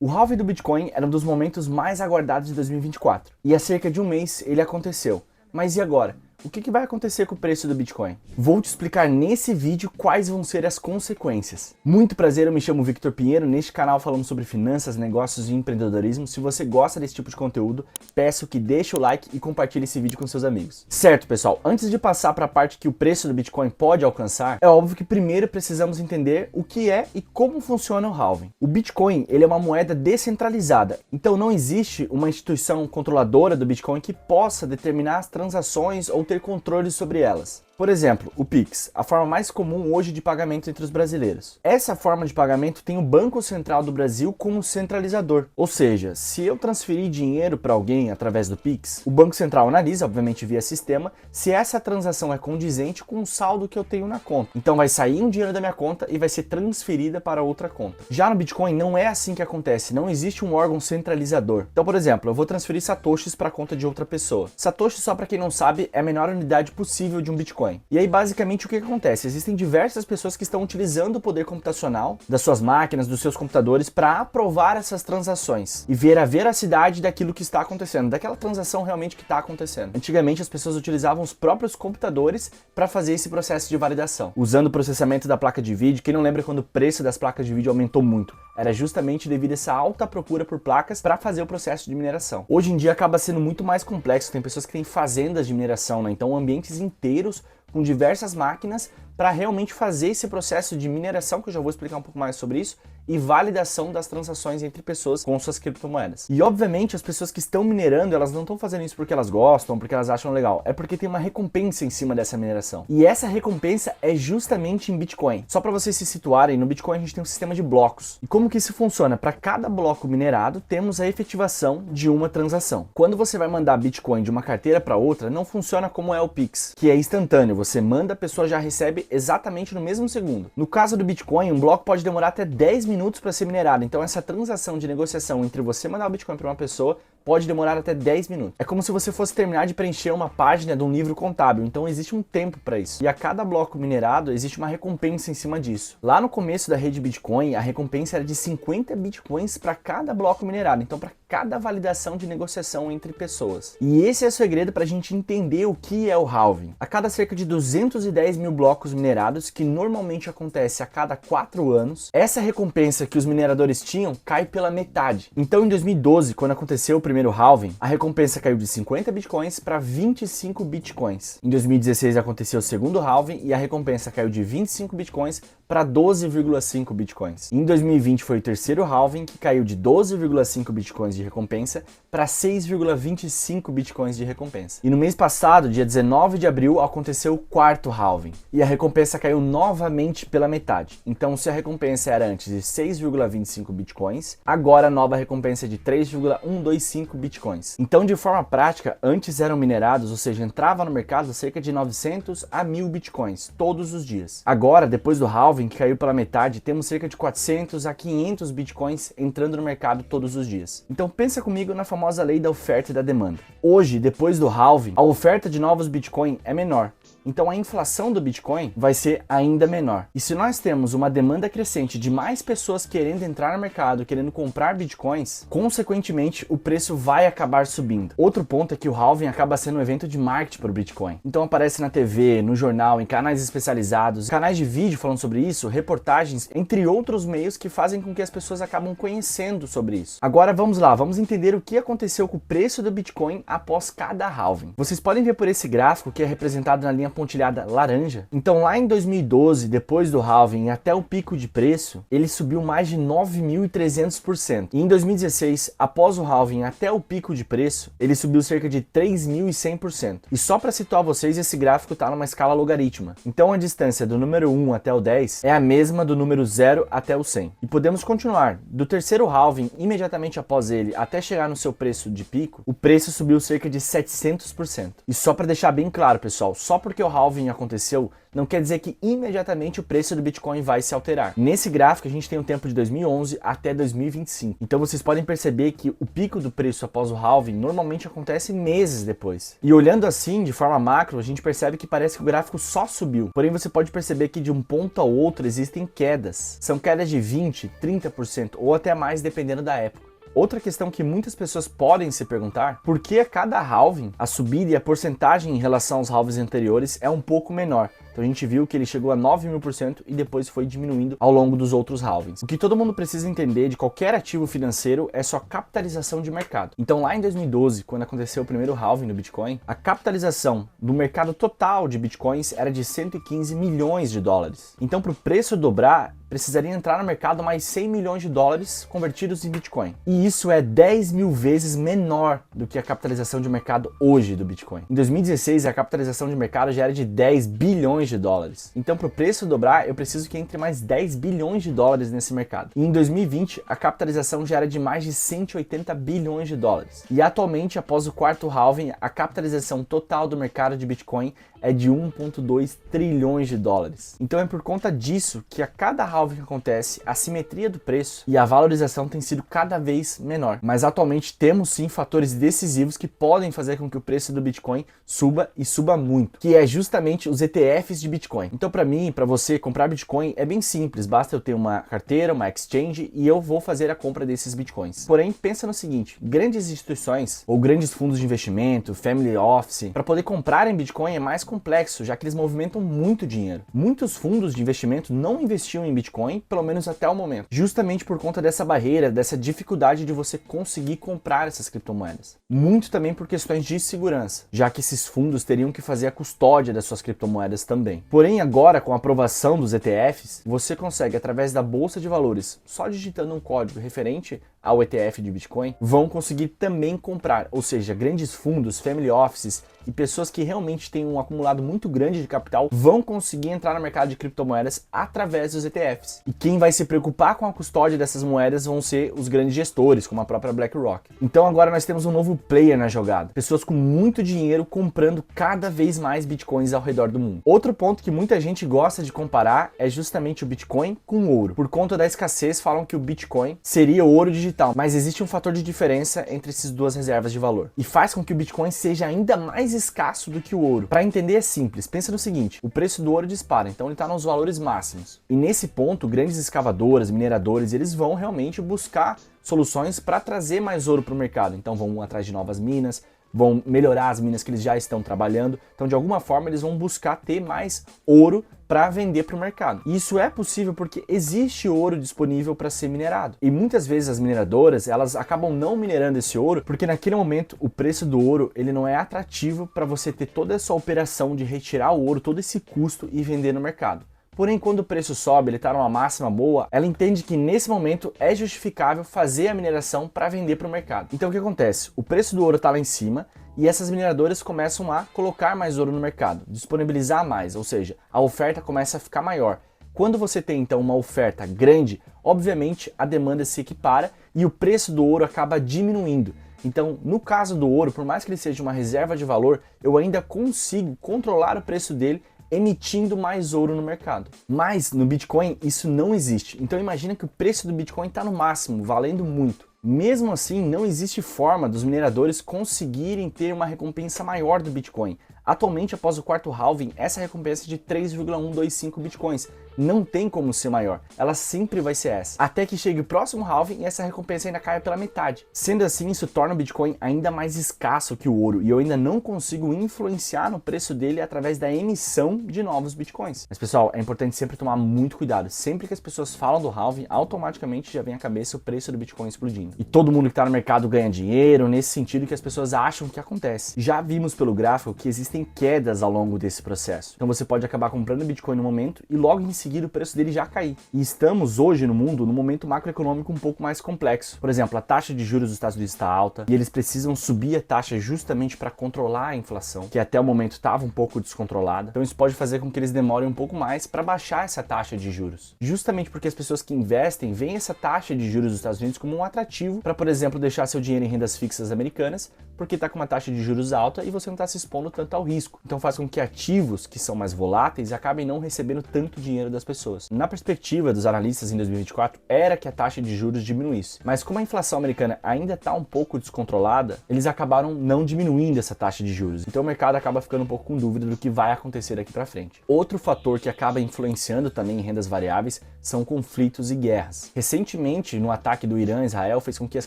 O halving do Bitcoin era um dos momentos mais aguardados de 2024. E há cerca de um mês ele aconteceu. Mas e agora? O que vai acontecer com o preço do Bitcoin? Vou te explicar nesse vídeo quais vão ser as consequências. Muito prazer, eu me chamo Victor Pinheiro. Neste canal falamos sobre finanças, negócios e empreendedorismo. Se você gosta desse tipo de conteúdo, peço que deixe o like e compartilhe esse vídeo com seus amigos. Certo, pessoal, antes de passar para a parte que o preço do Bitcoin pode alcançar, é óbvio que primeiro precisamos entender o que é e como funciona o halving. O Bitcoin, ele é uma moeda descentralizada, então não existe uma instituição controladora do Bitcoin que possa determinar as transações ou ter controle sobre elas. Por exemplo, o Pix, a forma mais comum hoje de pagamento entre os brasileiros. Essa forma de pagamento tem o Banco Central do Brasil como centralizador. Ou seja, se eu transferir dinheiro para alguém através do Pix, o Banco Central analisa, obviamente via sistema, se essa transação é condizente com o saldo que eu tenho na conta. Então vai sair um dinheiro da minha conta e vai ser transferida para outra conta. Já no Bitcoin não é assim que acontece, não existe um órgão centralizador. Então, por exemplo, eu vou transferir satoshis para a conta de outra pessoa. Satoshi, só para quem não sabe, é a menor unidade possível de um Bitcoin. E aí, basicamente, o que acontece? Existem diversas pessoas que estão utilizando o poder computacional das suas máquinas, dos seus computadores, para aprovar essas transações e ver a veracidade daquilo que está acontecendo, daquela transação realmente que está acontecendo. Antigamente, as pessoas utilizavam os próprios computadores para fazer esse processo de validação, usando o processamento da placa de vídeo. Quem não lembra quando o preço das placas de vídeo aumentou muito? Era justamente devido a essa alta procura por placas para fazer o processo de mineração. Hoje em dia acaba sendo muito mais complexo, tem pessoas que têm fazendas de mineração, né? Então ambientes inteiros com diversas máquinas para realmente fazer esse processo de mineração, que eu já vou explicar um pouco mais sobre isso, e validação das transações entre pessoas com suas criptomoedas. E obviamente as pessoas que estão minerando, elas não estão fazendo isso porque elas gostam, porque elas acham legal, é porque tem uma recompensa em cima dessa mineração. E essa recompensa é justamente em Bitcoin. Só para vocês se situarem, no Bitcoin a gente tem um sistema de blocos. E como que isso funciona? Para cada bloco minerado, temos a efetivação de uma transação. Quando você vai mandar Bitcoin de uma carteira para outra, não funciona como é o Pix, que é instantâneo. Você manda, a pessoa já recebe exatamente no mesmo segundo. No caso do Bitcoin, um bloco pode demorar até 10 minutos para ser minerado. Então essa transação de negociação entre você mandar o Bitcoin para uma pessoa pode demorar até 10 minutos. É como se você fosse terminar de preencher uma página de um livro contábil, então existe um tempo para isso. E a cada bloco minerado existe uma recompensa em cima disso. Lá no começo da rede Bitcoin, a recompensa era de 50 Bitcoins para cada bloco minerado, então para cada validação de negociação entre pessoas. E esse é o segredo para a gente entender o que é o halving. A cada cerca de 210 mil blocos minerados, que normalmente acontece a cada 4 anos, essa recompensa que os mineradores tinham cai pela metade. Então em 2012, quando aconteceu o primeiro halving, a recompensa caiu de 50 Bitcoins para 25 Bitcoins. Em 2016 aconteceu o segundo halving e a recompensa caiu de 25 Bitcoins para 12,5 Bitcoins. Em 2020 foi o terceiro halving, que caiu de 12,5 Bitcoins de recompensa para 6,25 Bitcoins de recompensa. E no mês passado, dia 19 de abril, aconteceu o quarto halving e a recompensa caiu novamente pela metade. Então, se a recompensa era antes de 6,25 Bitcoins, agora a nova recompensa é de 3,125 Bitcoins. Então, de forma prática, antes eram minerados, ou seja, entrava no mercado cerca de 900 a 1000 Bitcoins todos os dias. Agora, depois do halving, que caiu pela metade, temos cerca de 400 a 500 Bitcoins entrando no mercado todos os dias. Então pensa comigo na famosa lei da oferta e da demanda. Hoje, depois do halving, a oferta de novos Bitcoin é menor. Então a inflação do Bitcoin vai ser ainda menor. E se nós temos uma demanda crescente de mais pessoas querendo entrar no mercado, querendo comprar Bitcoins, consequentemente o preço vai acabar subindo. Outro ponto é que o halving acaba sendo um evento de marketing para o Bitcoin. Então aparece na TV, no jornal, em canais especializados, canais de vídeo falando sobre isso, reportagens, entre outros meios que fazem com que as pessoas acabam conhecendo sobre isso. Agora vamos lá, vamos entender o que aconteceu com o preço do Bitcoin após cada halving. Vocês podem ver por esse gráfico que é representado na linha pontilhada laranja. Então lá em 2012, depois do halving até o pico de preço, ele subiu mais de 9.300%. E em 2016, após o halving até o pico de preço, ele subiu cerca de 3.100%. E só para situar vocês, esse gráfico está numa escala logarítmica. Então a distância do número 1 até o 10 é a mesma do número 0 até o 100. E podemos continuar. Do terceiro halving, imediatamente após ele, até chegar no seu preço de pico, o preço subiu cerca de 700%. E só para deixar bem claro, pessoal, só porque porque o halving aconteceu, não quer dizer que imediatamente o preço do Bitcoin vai se alterar. Nesse gráfico a gente tem o tempo de 2011 até 2025. Então vocês podem perceber que o pico do preço após o halving normalmente acontece meses depois. E olhando assim, de forma macro, a gente percebe que parece que o gráfico só subiu. Porém você pode perceber que de um ponto ao outro existem quedas. São quedas de 20, 30% ou até mais dependendo da época. Outra questão que muitas pessoas podem se perguntar, por que a cada halving a subida e a porcentagem em relação aos halvings anteriores é um pouco menor? Então a gente viu que ele chegou a 9.000% e depois foi diminuindo ao longo dos outros halvings. O que todo mundo precisa entender de qualquer ativo financeiro é sua capitalização de mercado. Então lá em 2012, quando aconteceu o primeiro halving do Bitcoin, a capitalização do mercado total de Bitcoins era de 115 milhões de dólares. Então para o preço dobrar, precisaria entrar no mercado mais 100 milhões de dólares convertidos em Bitcoin. E isso é 10 mil vezes menor do que a capitalização de mercado hoje do Bitcoin. Em 2016, a capitalização de mercado já era de 10 bilhões de dólares. Então, para o preço dobrar, eu preciso que entre mais 10 bilhões de dólares nesse mercado. E em 2020, a capitalização já era de mais de 180 bilhões de dólares. E atualmente, após o quarto halving, a capitalização total do mercado de Bitcoin é de 1,2 trilhões de dólares. Então é por conta disso que a cada halving que acontece, a simetria do preço e a valorização tem sido cada vez menor. Mas atualmente temos sim fatores decisivos que podem fazer com que o preço do Bitcoin suba e suba muito, que é justamente os ETFs de Bitcoin. Então para mim, para você comprar Bitcoin é bem simples, basta eu ter uma carteira, uma exchange e eu vou fazer a compra desses Bitcoins. Porém, pensa no seguinte, grandes instituições ou grandes fundos de investimento, family office, para poder comprar em Bitcoin é mais complexo, já que eles movimentam muito dinheiro. Muitos fundos de investimento não investiam em Bitcoin, pelo menos até o momento, justamente por conta dessa barreira, dessa dificuldade de você conseguir comprar essas criptomoedas. Muito também por questões de segurança, já que esses fundos teriam que fazer a custódia das suas criptomoedas também. Porém, agora, com a aprovação dos ETFs, você consegue, através da Bolsa de Valores, só digitando um código referente ao ETF de Bitcoin, vão conseguir também comprar, ou seja, grandes fundos, family offices e pessoas que realmente têm um acumulado muito grande de capital vão conseguir entrar no mercado de criptomoedas através dos ETFs. E quem vai se preocupar com a custódia dessas moedas vão ser os grandes gestores, como a própria BlackRock. Então agora nós temos um novo player na jogada, pessoas com muito dinheiro comprando cada vez mais Bitcoins ao redor do mundo. Outro ponto que muita gente gosta de comparar é justamente o Bitcoin com o ouro. Por conta da escassez, falam que o Bitcoin seria o ouro digital, mas existe um fator de diferença entre essas duas reservas de valor e faz com que o Bitcoin seja ainda mais escasso do que o ouro. Para entender é simples, pensa no seguinte, o preço do ouro dispara, então ele está nos valores máximos. E nesse ponto, grandes escavadoras, mineradores, eles vão realmente buscar soluções para trazer mais ouro para o mercado. Então vão atrás de novas minas, vão melhorar as minas que eles já estão trabalhando. Então de alguma forma eles vão buscar ter mais ouro para vender para o mercado. E isso é possível porque existe ouro disponível para ser minerado. E muitas vezes as mineradoras, elas acabam não minerando esse ouro porque naquele momento o preço do ouro, ele não é atrativo para você ter toda essa operação de retirar o ouro, todo esse custo e vender no mercado. Porém, quando o preço sobe, ele está numa máxima boa, ela entende que nesse momento é justificável fazer a mineração para vender para o mercado. Então o que acontece? O preço do ouro está lá em cima e essas mineradoras começam a colocar mais ouro no mercado, disponibilizar mais, ou seja, a oferta começa a ficar maior. Quando você tem então uma oferta grande, obviamente a demanda se equipara e o preço do ouro acaba diminuindo. Então, no caso do ouro, por mais que ele seja uma reserva de valor, eu ainda consigo controlar o preço dele emitindo mais ouro no mercado. Mas no Bitcoin isso não existe. Então imagina que o preço do Bitcoin está no máximo, valendo muito. Mesmo assim, não existe forma dos mineradores conseguirem ter uma recompensa maior do Bitcoin. Atualmente, após o quarto halving, essa recompensa é de 3,125 Bitcoins. Não tem como ser maior, ela sempre vai ser essa. Até que chegue o próximo halving e essa recompensa ainda caia pela metade. Sendo assim, isso torna o Bitcoin ainda mais escasso que o ouro e eu ainda não consigo influenciar no preço dele através da emissão de novos Bitcoins. Mas pessoal, é importante sempre tomar muito cuidado. Sempre que as pessoas falam do halving, automaticamente já vem à cabeça o preço do Bitcoin explodindo. E todo mundo que está no mercado ganha dinheiro, nesse sentido que as pessoas acham que acontece. Já vimos pelo gráfico que existem quedas ao longo desse processo. Então você pode acabar comprando Bitcoin no momento e logo em seguida seguida o preço dele já cair. E estamos hoje no mundo num momento macroeconômico um pouco mais complexo. Por exemplo, a taxa de juros dos Estados Unidos está alta e eles precisam subir a taxa justamente para controlar a inflação, que até o momento estava um pouco descontrolada. Então isso pode fazer com que eles demorem um pouco mais para baixar essa taxa de juros. Justamente porque as pessoas que investem veem essa taxa de juros dos Estados Unidos como um atrativo para, por exemplo, deixar seu dinheiro em rendas fixas americanas, porque está com uma taxa de juros alta e você não está se expondo tanto ao risco. Então faz com que ativos que são mais voláteis acabem não recebendo tanto dinheiro das pessoas. Na perspectiva dos analistas em 2024, era que a taxa de juros diminuísse. Mas como a inflação americana ainda está um pouco descontrolada, eles acabaram não diminuindo essa taxa de juros. Então o mercado acaba ficando um pouco com dúvida do que vai acontecer daqui para frente. Outro fator que acaba influenciando também em rendas variáveis são conflitos e guerras. Recentemente, no ataque do Irã a Israel, fez com que as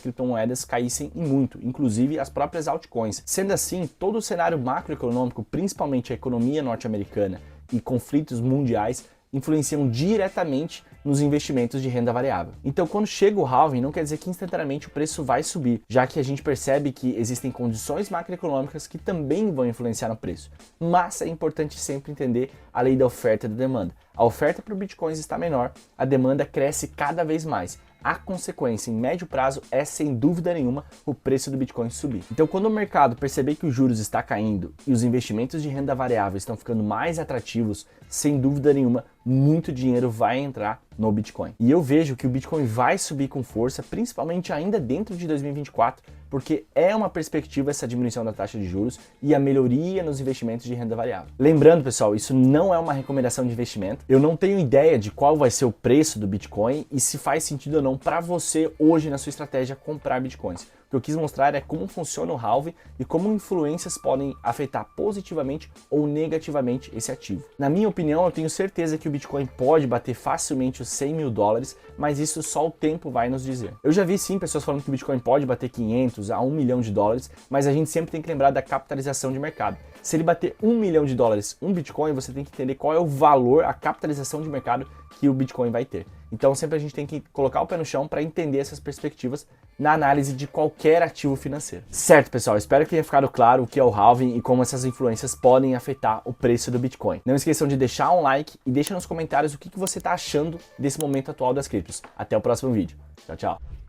criptomoedas caíssem e muito, inclusive as próprias altcoins. Sendo assim, todo o cenário macroeconômico, principalmente a economia norte-americana e conflitos mundiais, influenciam diretamente nos investimentos de renda variável. Então, quando chega o halving, não quer dizer que instantaneamente o preço vai subir, já que a gente percebe que existem condições macroeconômicas que também vão influenciar no preço. Mas é importante sempre entender a lei da oferta e da demanda. A oferta para o Bitcoin está menor, a demanda cresce cada vez mais. A consequência em médio prazo é, sem dúvida nenhuma, o preço do Bitcoin subir. Então, quando o mercado perceber que os juros está caindo e os investimentos de renda variável estão ficando mais atrativos, sem dúvida nenhuma, muito dinheiro vai entrar no Bitcoin. E eu vejo que o Bitcoin vai subir com força, principalmente ainda dentro de 2024, porque é uma perspectiva essa diminuição da taxa de juros e a melhoria nos investimentos de renda variável. Lembrando, pessoal, isso não é uma recomendação de investimento. Eu não tenho ideia de qual vai ser o preço do Bitcoin e se faz sentido ou não para você hoje na sua estratégia comprar Bitcoins. O que eu quis mostrar é como funciona o halving e como influências podem afetar positivamente ou negativamente esse ativo. Na minha opinião, eu tenho certeza que o Bitcoin pode bater facilmente os 100 mil dólares, mas isso só o tempo vai nos dizer. Eu já vi sim pessoas falando que o Bitcoin pode bater 500 a 1 milhão de dólares, mas a gente sempre tem que lembrar da capitalização de mercado. Se ele bater 1 milhão de dólares, um Bitcoin, você tem que entender qual é o valor, a capitalização de mercado que o Bitcoin vai ter. Então sempre a gente tem que colocar o pé no chão para entender essas perspectivas na análise de qualquer ativo financeiro. Certo, pessoal? Espero que tenha ficado claro o que é o halving e como essas influências podem afetar o preço do Bitcoin. Não esqueçam de deixar um like e deixa nos comentários o que você está achando desse momento atual das criptos. Até o próximo vídeo. Tchau, tchau.